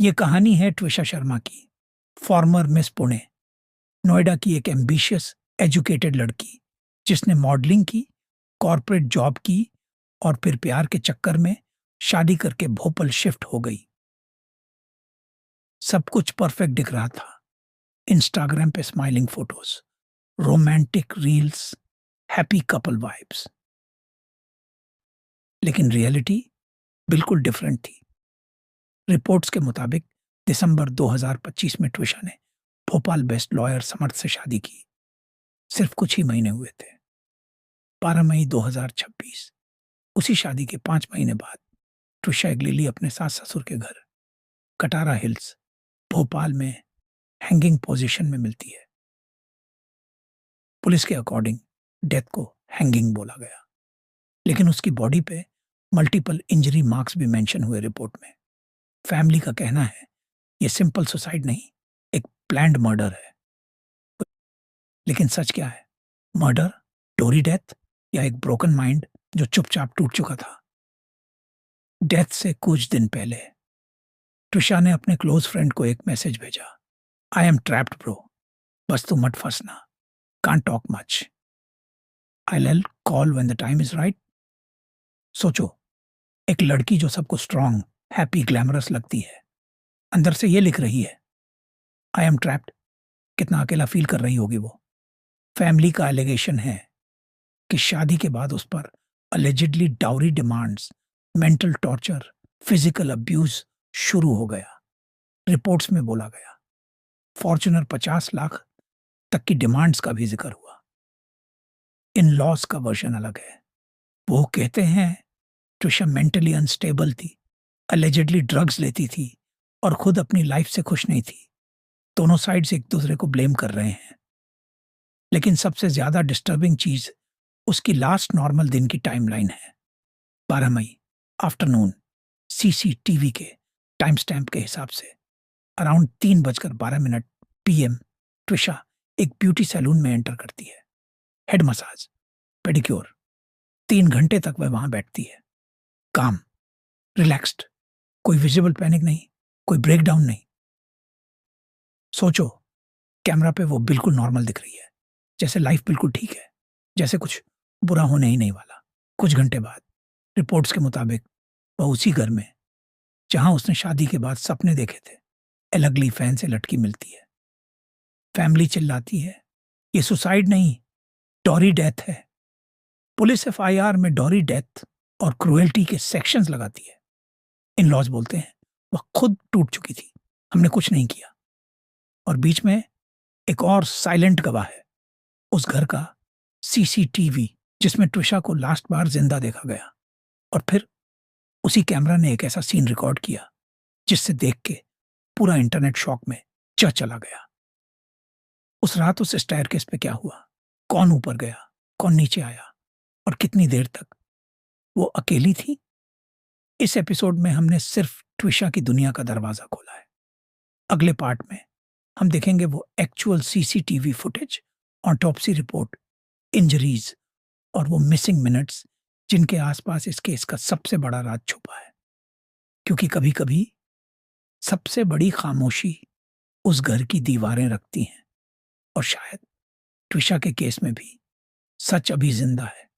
ये कहानी है ट्विशा शर्मा की, फॉर्मर मिस पुणे, नोएडा की एक एम्बिशियस, एजुकेटेड लड़की, जिसने मॉडलिंग की, कॉर्पोरेट जॉब की और फिर प्यार के चक्कर में शादी करके भोपाल शिफ्ट हो गई। सब कुछ परफेक्ट दिख रहा था। इंस्टाग्राम पे smiling photos, romantic reels, happy couple vibes. लेकिन रियलिटी बिल्कुल डिफरेंट थी। रिपोर्ट्स के मुताबिक दिसंबर 2025 में ट्विशा ने भोपाल बेस्ट लॉयर समर्थ से शादी की। सिर्फ कुछ ही महीने हुए थे। 12 मई 2026। उसी शादी के 5 महीने बाद ट्विशा एग्लीली अपने सास ससुर के घर कटारा हिल्स, भोपाल में हैंगिंग पोजीशन में मिलती है। पुलिस के अकॉर्डिंग डेथ को हैंगिंग बोला गया, लेकिन उसकी बॉडी पे मल्टीपल इंजरी मार्क्स भी मेंशन हुए रिपोर्ट में। फैमिली का कहना है ये सिंपल सुसाइड नहीं, एक प्लान्ड मर्डर है। लेकिन सच क्या है? मर्डर, डोरी डेथ या एक ब्रोकन माइंड जो चुपचाप टूट चुका था? डेथ से कुछ दिन पहले ट्विशा ने अपने क्लोज फ्रेंड को एक मैसेज भेजा। आई एम ट्रैप्ड ब्रो, बस तू मत फंसना, can't talk much, I will call when the time is right. सोचो, एक लड़की जो सबको स्ट्रांग, हैप्पी, ग्लैमरस लगती है, अंदर से ये लिख रही है आई एम ट्रैप्ड। कितना अकेला फील कर रही होगी वो। फैमिली का एलिगेशन है कि शादी के बाद उस पर allegedly dowry demands, mental torture, physical abuse शुरू हो गया। रिपोर्ट्स में बोला गया फॉर्च्यूनर 50 लाख तक की डिमांड्स का भी जिक्र हुआ। इन लॉस का वर्जन अलग है। वो कहते हैं ट्विशा मेंटली अनस्टेबल थी, अलेजिडली ड्रग्स लेती थी और खुद अपनी लाइफ से खुश नहीं थी। दोनों साइड्स एक दूसरे को ब्लेम कर रहे हैं। लेकिन सबसे ज्यादा डिस्टर्बिंग चीज उसकी लास्ट नॉर्मल दिन की टाइमलाइन है। 12 मई आफ्टरनून, सीसीटीवी के टाइम स्टैम्प के हिसाब से अराउंड 3:12 PM ट्विशा एक ब्यूटी सैलून में एंटर करती है। हेड मसाज, पेडिक्योर, 3 घंटे तक वह वहां बैठती है। काम, रिलैक्स्ड, कोई विजिबल पैनिक नहीं, कोई ब्रेकडाउन नहीं। सोचो, कैमरा पे वो बिल्कुल नॉर्मल दिख रही है, जैसे लाइफ बिल्कुल ठीक है, जैसे कुछ बुरा होने ही नहीं वाला। कुछ घंटे बाद रिपोर्ट्स के मुताबिक वह उसी घर में, जहां उसने शादी के बाद सपने देखे थे, एलगली फैन से लटकी मिलती है। फैमिली चिल्लाती है ये सुसाइड नहीं, डॉरी डेथ है। पुलिस एफआईआर में डॉरी डेथ और क्रुएल्टी के सेक्शंस लगाती है। इन लॉज बोलते हैं वह खुद टूट चुकी थी, हमने कुछ नहीं किया। और बीच में एक और साइलेंट गवाह है, उस घर का सीसीटीवी, जिसमें ट्विशा को लास्ट बार जिंदा देखा गया। और फिर उसी कैमरा ने एक ऐसा सीन रिकॉर्ड किया जिससे देख के पूरा इंटरनेट शॉक में चला गया। उस रात उस स्टेयरकेस पे क्या हुआ, कौन ऊपर गया, कौन नीचे आया और कितनी देर तक वो अकेली थी? इस एपिसोड में हमने सिर्फ ट्विशा की दुनिया का दरवाजा खोला है। अगले पार्ट में हम देखेंगे वो actual CCTV footage, autopsy report, injuries और वो मिसिंग मिनट्स जिनके आसपास इस केस का सबसे बड़ा राज छुपा है। क्योंकि कभी कभी सबसे बड़ी खामोशी उस घर की दीवारें रखती हैं। और शायद ट्विशा के केस में भी सच अभी जिंदा है।